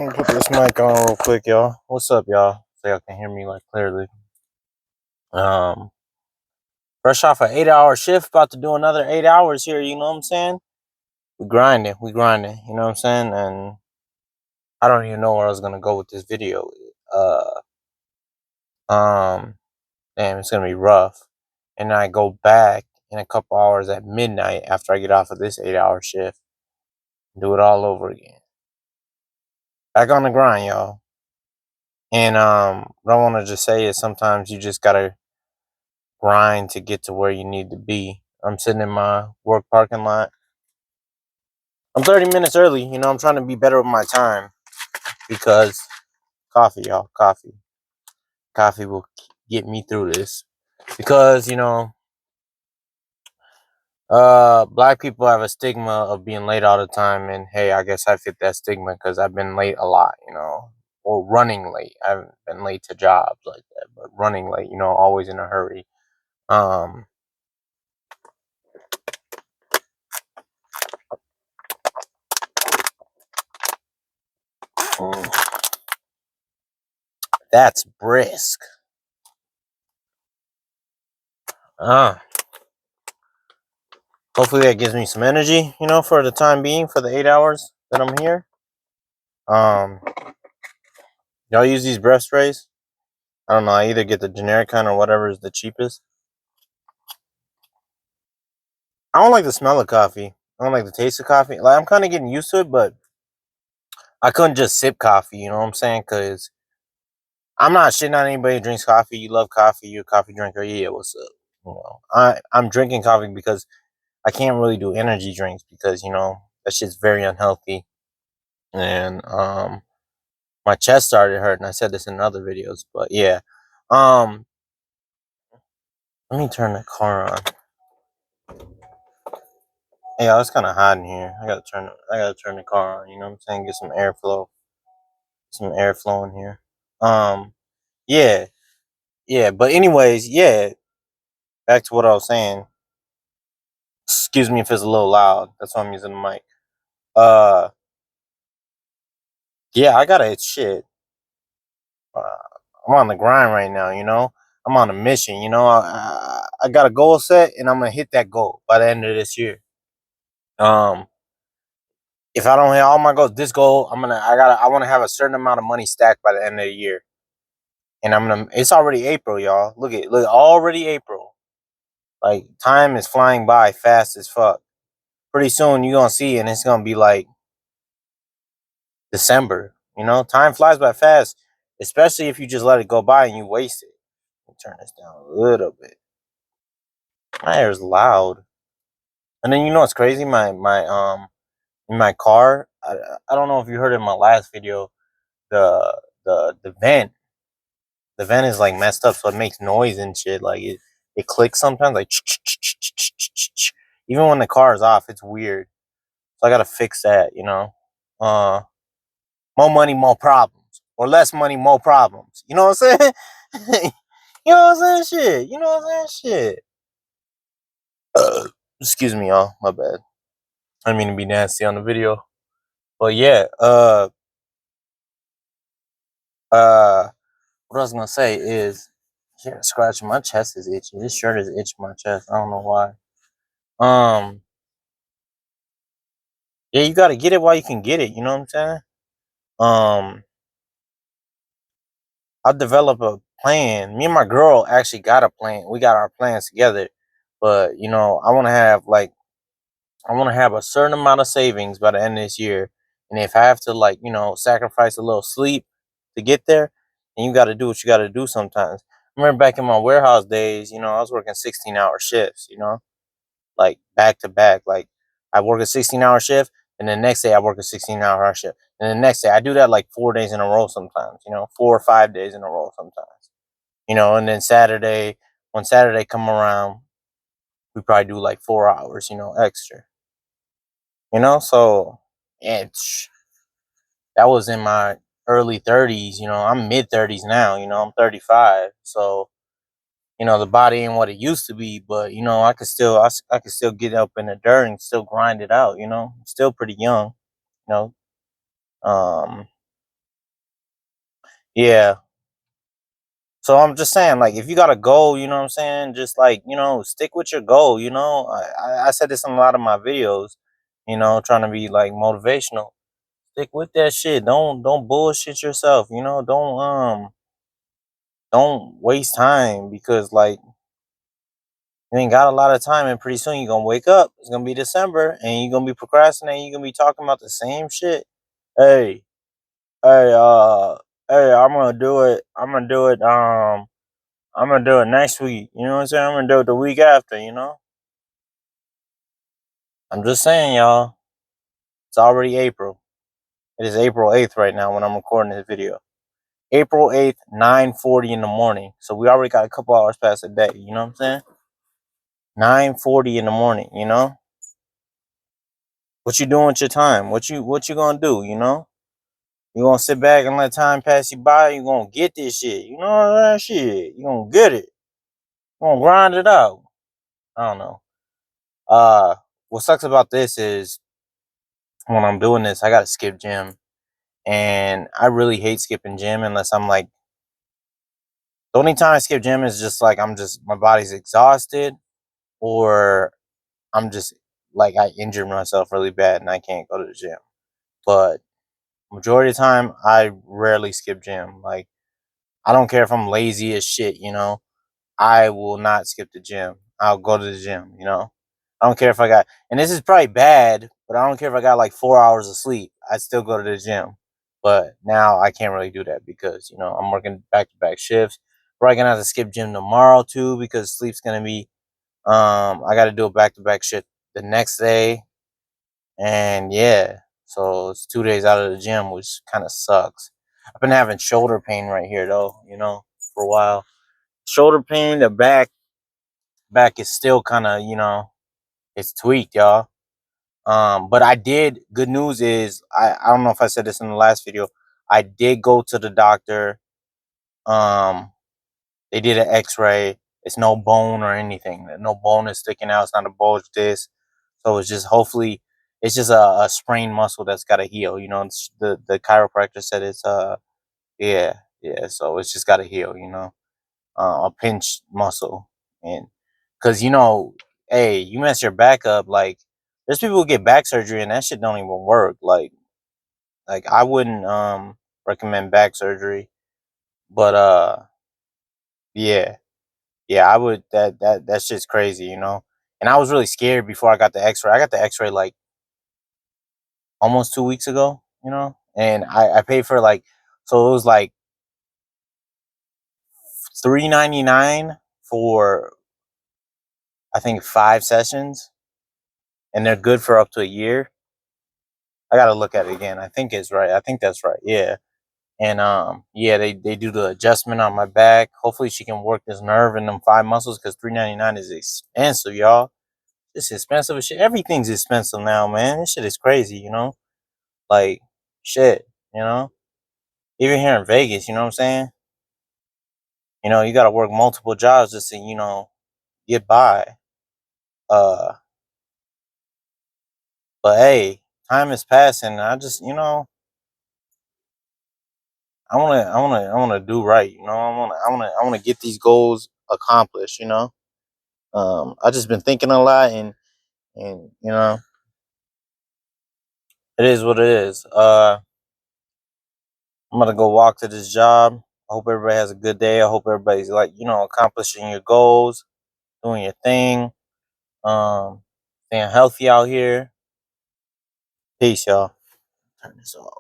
Let me put this mic on real quick, y'all. What's up, y'all? So y'all can hear me like clearly. Um, Fresh off an 8-hour shift, about to do another 8 hours here. You know what I'm saying? We grinding. You know what I'm saying? And I don't even know where I was gonna go with this video. Uh, um, Damn, it's gonna be rough. And I go back in a couple hours at midnight after I get off of this 8-hour shift. Do it all over again. Back on the grind, y'all. And what I want to just say is sometimes you just gotta grind to get to where you need to be. I'm sitting in my work parking lot. I'm 30 minutes early. You know, I'm trying to be better with my time because coffee, y'all, coffee. Coffee will get me through this. Because, black people have a stigma of being late all the time. And hey, I guess I fit that stigma because I've been late a lot, or running late. I haven't been late to jobs like that, but running late, always in a hurry. Um, that's brisk. Hopefully that gives me some energy, for the time being, for the 8 hours that I'm here. Y'all use these breath sprays? I don't know. I either get the generic kind or whatever is the cheapest. I don't like the smell of coffee. I don't like the taste of coffee. Like, I'm kind of getting used to it, but I couldn't just sip coffee. You know what I'm saying? Because I'm not shitting on anybody who drinks coffee. You love coffee. You're a coffee drinker. Yeah, what's up? I'm drinking coffee because I can't really do energy drinks because that shit's very unhealthy. And my chest started hurting. I said this in other videos, but yeah. Let me turn the car on. Yeah, it's kind of hot in here. I gotta turn the car on. You know what I'm saying? Get some airflow, in here. Yeah, yeah. But anyways, yeah. Back to what I was saying. Excuse me if it's a little loud. That's why I'm using the mic. Uh, yeah. I gotta hit shit. Uh, I'm on the grind right now. I'm on a mission. I got a goal set, and I'm gonna hit that goal by the end of this year. If I don't hit all my goals, this goal, I want to have a certain amount of money stacked by the end of the year. And it's already April, y'all. Look, already April. Like, time is flying by fast as fuck. Pretty soon you're gonna see, and it's gonna be like December. Time flies by fast, especially if you just let it go by and you waste it. Let me turn this down a little bit. My hair is loud. And then what's crazy? My in my car, I don't know if you heard in my last video, the the vent is like messed up, so it makes noise and shit. Like it clicks sometimes, like even when the car is off, it's weird. So I gotta fix that. Uh, More money, more problems, or less money, more problems. You know what I'm saying? You know what I'm saying? Shit. You know what I'm saying? Shit. Excuse me, y'all. My bad. I didn't mean to be nasty on the video, but yeah. What I was gonna say is, yeah, scratching my chest is itchy. This shirt is itching my chest. I don't know why. Um, yeah, you gotta get it while you can get it. You know what I'm saying? Um, I'll develop a plan. Me and my girl actually got a plan. We got our plans together, but I want to have a certain amount of savings by the end of this year. And if I have to sacrifice a little sleep to get there, then you got to do what you got to do sometimes. I remember back in my warehouse days, I was working 16-hour shifts, like back to back. Like, I work a 16-hour shift, and the next day I work a 16-hour shift. And the next day I do that like 4 days in a row sometimes, 4 or 5 days in a row sometimes. And then when Saturday come around, we probably do like 4 hours, extra. So it's that was in my early 30s. I'm mid 30s now. I'm 35. So the body ain't what it used to be, but I could still get up in the dirt and still grind it out. I'm still pretty young. You know, um, Yeah. So I'm just saying, like, if you got a goal, you know what I'm saying, just like, stick with your goal. I said this in a lot of my videos, trying to be like motivational. Stick with that shit. Don't bullshit yourself. Don't waste time because like you ain't got a lot of time, and pretty soon you're gonna wake up. It's gonna be December, and you're gonna be procrastinating. You're gonna be talking about the same shit. Hey, hey, hey, I'm gonna do it. I'm gonna do it. I'm gonna do it next week. You know what I'm saying? I'm gonna do it the week after. I'm just saying, y'all. It's already April. It is April 8th right now when I'm recording this video. April 8th, 9:40 in the morning. So we already got a couple hours past the day. You know what I'm saying? 9:40 in the morning. What you doing with your time? What you gonna do? You gonna sit back and let time pass you by? You gonna get this shit? You know what I'm saying? Shit, you gonna get it? You gonna grind it out? I don't know. Uh, what sucks about this is when I'm doing this, I gotta skip gym, and I really hate skipping gym unless I'm like the only time I skip gym is just like I'm just my body's exhausted or I'm just like I injured myself really bad and I can't go to the gym. But majority of the time, I rarely skip gym. Like I don't care if I'm lazy as shit. I will not skip the gym. I'll go to the gym. I don't care if I got, and this is probably bad, but I don't care if I got like 4 hours of sleep. I still go to the gym. But now I can't really do that because I'm working back to back shifts. Probably gonna have to skip gym tomorrow too because sleep's gonna be, I got to do a back to back shift the next day. And yeah, so it's 2 days out of the gym, which kind of sucks. I've been having shoulder pain right here though, for a while. Shoulder pain, the back is still kind of, it's tweaked, y'all. But I did. Good news is I don't know if I said this in the last video. I did go to the doctor. Um, they did an X-ray. It's no bone or anything. No bone is sticking out. It's not a bulge disc. So it's just hopefully it's just a sprained muscle that's got to heal. The chiropractor said it's yeah, yeah. So it's just got to heal. A pinched muscle, and because hey, you mess your back up, like there's people who get back surgery and that shit don't even work. Like I wouldn't recommend back surgery, but yeah, yeah, I would. That shit's crazy. And I was really scared before I got the X-ray. I got the X-ray like almost 2 weeks ago. And I paid for like, so it was like $3.99 for I think 5 sessions, and they're good for up to a year. I gotta look at it again. I think it's right. I think that's right. Yeah. And yeah, they do the adjustment on my back. Hopefully she can work this nerve in them 5 muscles because $3.99 is expensive, y'all. It's expensive as shit. Everything's expensive now, man. This shit is crazy. Like shit, you know. Even here in Vegas, you know what I'm saying? You gotta work multiple jobs just to get by. Uh but hey, time is passing. I just I wanna do right. I wanna get these goals accomplished. I just been thinking a lot, and it is what it is. I'm gonna go walk to this job. I hope everybody has a good day. I hope everybody's like accomplishing your goals, doing your thing, staying healthy out here. Peace, y'all. Turn this off.